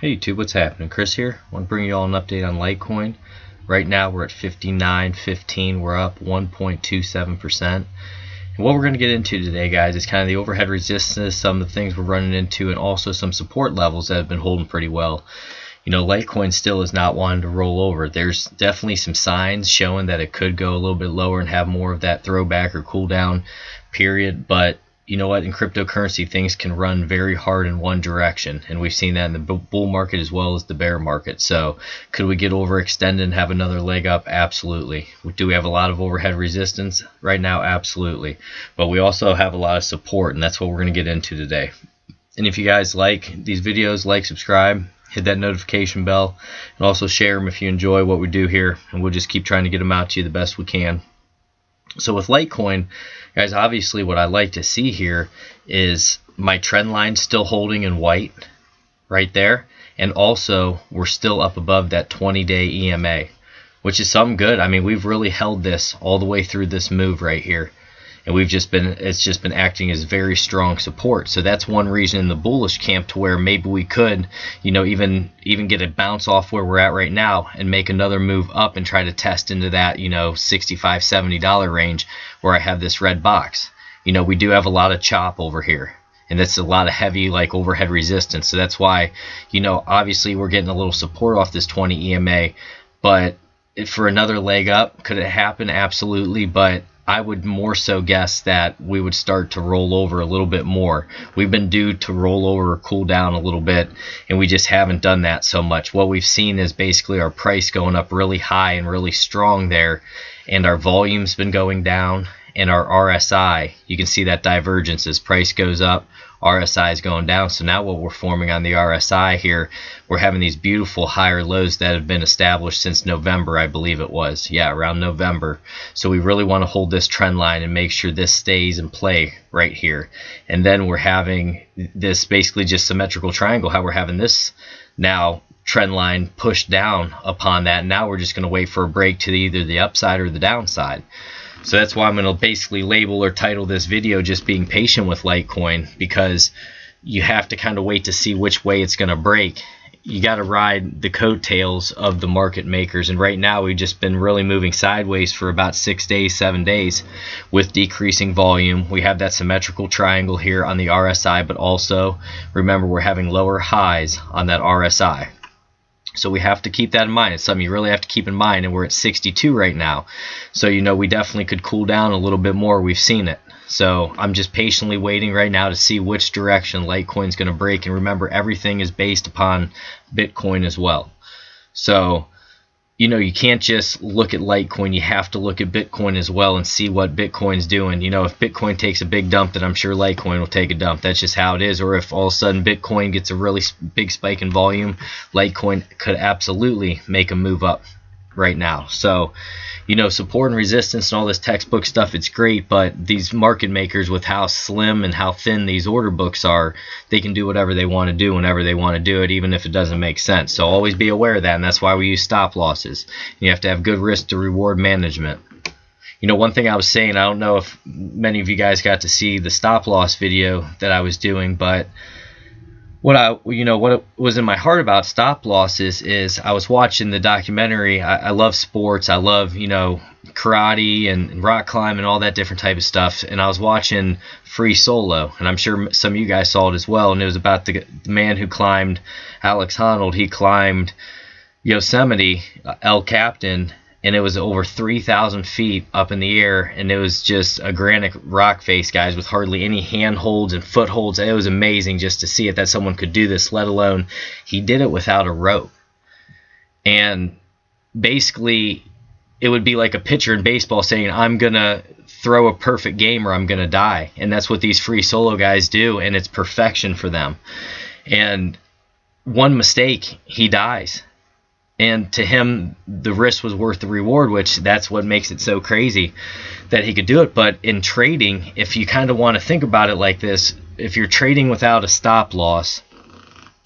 Hey YouTube, what's happening? Chris here. I want to bring you all an update on Litecoin. Right now we're at 59.15. We're up 1.27%. And what we're going to get into today, guys, is kind of the overhead resistance, some of the things we're running into, and also some support levels that have been holding pretty well. You know, Litecoin still is not wanting to roll over. There's definitely some signs showing that it could go a little bit lower and have more of that throwback or cool down period, but you know what, in cryptocurrency things can run very hard in one direction, and we've seen that in the bull market as well as the bear market. So could we get overextended and have another leg up? Absolutely. Do we have a lot of overhead resistance right now? Absolutely. But we also have a lot of support, and that's what we're going to get into today. And if you guys like these videos, like, subscribe, hit that notification bell, and also share them if you enjoy what we do here, and we'll just keep trying to get them out to you the best we can. So with Litecoin, guys, obviously what I like to see here is my trend line still holding in white right there, and also we're still up above that 20-day EMA, which is something good. I mean, we've really held this all the way through this move right here, and it's just been acting as very strong support. So that's one reason in the bullish camp to where maybe we could, you know, even get a bounce off where we're at right now and make another move up and try to test into that, you know, $65-$70 range where I have this red box. You know, we do have a lot of chop over here, and that's a lot of heavy like overhead resistance. So that's why, you know, obviously we're getting a little support off this 20 EMA, but for another leg up, could it happen? Absolutely. But I would more so guess that we would start to roll over a little bit more. We've been due to roll over or cool down a little bit, and we just haven't done that so much. What we've seen is basically our price going up really high and really strong there, and our volume's been going down, and our RSI, you can see that divergence as price goes up, RSI is going down. So now what we're forming on the RSI here, we're having these beautiful higher lows that have been established since November, I believe it was. Yeah, around November. So we really want to hold this trend line and make sure this stays in play right here. And then we're having this basically just symmetrical triangle, how we're having this now trend line pushed down upon that. Now we're just going to wait for a break to either the upside or the downside. So that's why I'm going to basically label or title this video just being patient with Litecoin, because you have to kind of wait to see which way it's going to break. You got to ride the coattails of the market makers, and right now we've just been really moving sideways for about 6 days, 7 days with decreasing volume. We have that symmetrical triangle here on the RSI, but also remember we're having lower highs on that RSI. So we have to keep that in mind. It's something you really have to keep in mind, and we're at 62 right now. So, you know, we definitely could cool down a little bit more. We've seen it. So I'm just patiently waiting right now to see which direction Litecoin's going to break. And remember, everything is based upon Bitcoin as well. So, you know, you can't just look at Litecoin. You have to look at Bitcoin as well and see what Bitcoin's doing. You know, if Bitcoin takes a big dump, then I'm sure Litecoin will take a dump. That's just how it is. Or if all of a sudden Bitcoin gets a really big spike in volume, Litecoin could absolutely make a move up right now. So, you know, support and resistance and all this textbook stuff, it's great, but these market makers, with how slim and how thin these order books are, they can do whatever they want to do whenever they want to do it, even if it doesn't make sense. So always be aware of that, and that's why we use stop losses. You have to have good risk to reward management. You know, one thing I was saying, I don't know if many of you guys got to see the stop loss video that I was doing, but what was in my heart about stop losses is I was watching the documentary. I love sports. I love, you know, karate and rock climb and all that different type of stuff. And I was watching Free Solo, and I'm sure some of you guys saw it as well. And it was about the man who climbed, Alex Honnold. He climbed Yosemite, El Capitan, and it was over 3,000 feet up in the air, and it was just a granite rock face, guys, with hardly any handholds and footholds. It was amazing just to see it, that someone could do this, let alone he did it without a rope. And basically, it would be like a pitcher in baseball saying, I'm going to throw a perfect game or I'm going to die. And that's what these Free Solo guys do, and it's perfection for them. And one mistake, he dies. And to him, the risk was worth the reward, which that's what makes it so crazy that he could do it. But in trading, if you kind of want to think about it like this, if you're trading without a stop loss,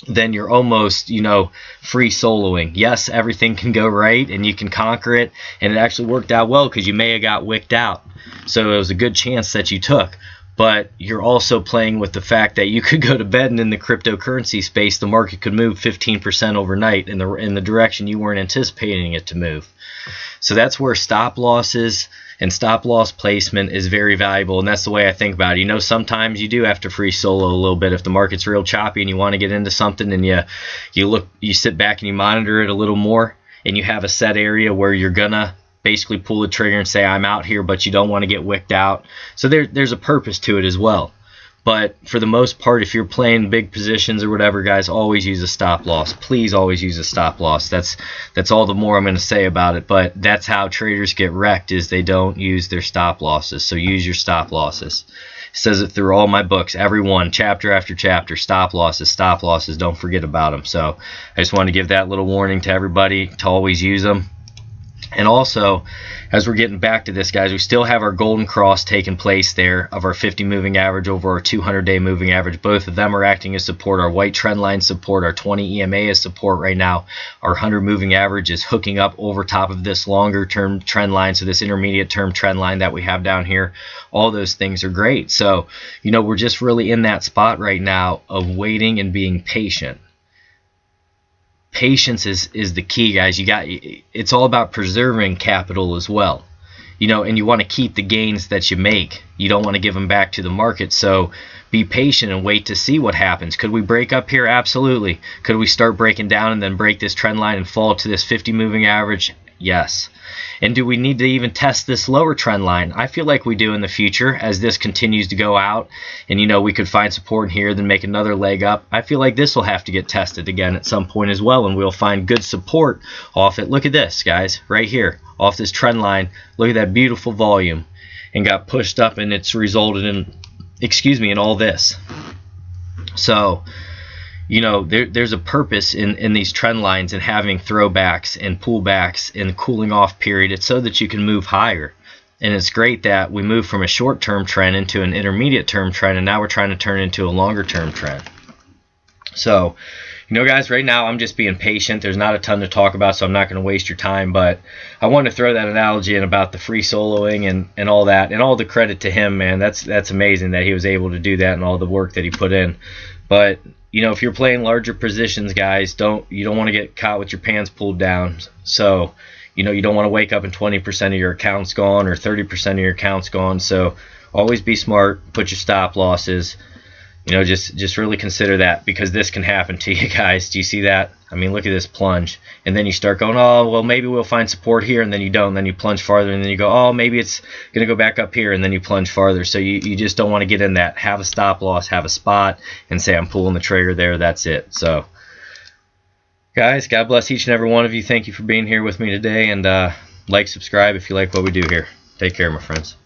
then you're almost, you know, free soloing. Yes, everything can go right and you can conquer it, and it actually worked out well because you may have got wicked out. So it was a good chance that you took. but you're also playing with the fact that you could go to bed, and in the cryptocurrency space, the market could move 15% overnight in the direction you weren't anticipating it to move. So that's where stop losses and stop loss placement is very valuable, and that's the way I think about it. You know, sometimes you do have to free solo a little bit if the market's real choppy and you want to get into something, and you sit back and you monitor it a little more, and you have a set area where you're gonna basically pull the trigger and say I'm out here, but you don't want to get wicked out. So there's a purpose to it as well. But for the most part, if you're playing big positions or whatever, guys, always use a stop loss. Please always use a stop loss. That's all the more I'm going to say about it. But that's how traders get wrecked, is they don't use their stop losses. So use your stop losses. It says it through all my books, every one, chapter after chapter. Stop losses, stop losses. Don't forget about them. So I just want to give that little warning to everybody to always use them. And also, as we're getting back to this, guys, we still have our golden cross taking place there of our 50 moving average over our 200-day moving average. Both of them are acting as support. Our white trend line support, our 20 EMA is support right now. Our 100 moving average is hooking up over top of this longer term trend line, so this intermediate term trend line that we have down here. All those things are great. So, you know, we're just really in that spot right now of waiting and being patient. Patience is the key, guys. It's all about preserving capital as well, you know, and you want to keep the gains that you make. You don't want to give them back to the market. So be patient and wait to see what happens. Could we break up here? Absolutely. Could we start breaking down and then break this trend line and fall to this 50 moving average? Yes. And do we need to even test this lower trend line? I feel like we do in the future as this continues to go out, and you know, we could find support here, then make another leg up. I feel like this will have to get tested again at some point as well, and we'll find good support off it. Look at this, guys, right here off this trend line. Look at that beautiful volume, and got pushed up, and it's resulted in, in all this. So, you know, there's a purpose in these trend lines and having throwbacks and pullbacks and cooling off period. It's so that you can move higher. And it's great that we move from a short-term trend into an intermediate-term trend, and now we're trying to turn into a longer-term trend. So, you know, guys, right now I'm just being patient. There's not a ton to talk about, so I'm not going to waste your time. But I wanted to throw that analogy in about the free soloing and all that. And all the credit to him, man. That's amazing that he was able to do that and all the work that he put in. But you know, if you're playing larger positions, guys, you don't want to get caught with your pants pulled down. So, you know, you don't want to wake up and 20% of your account's gone or 30% of your account's gone. So always be smart, put your stop losses. You know, just really consider that, because this can happen to you guys. Do you see that? I mean, look at this plunge. And then you start going, oh, well, maybe we'll find support here, and then you don't. And then you plunge farther, and then you go, oh, maybe it's going to go back up here, and then you plunge farther. So you just don't want to get in that. Have a stop loss, have a spot, and say, I'm pulling the trigger there. That's it. So, guys, God bless each and every one of you. Thank you for being here with me today. And like, subscribe if you like what we do here. Take care, my friends.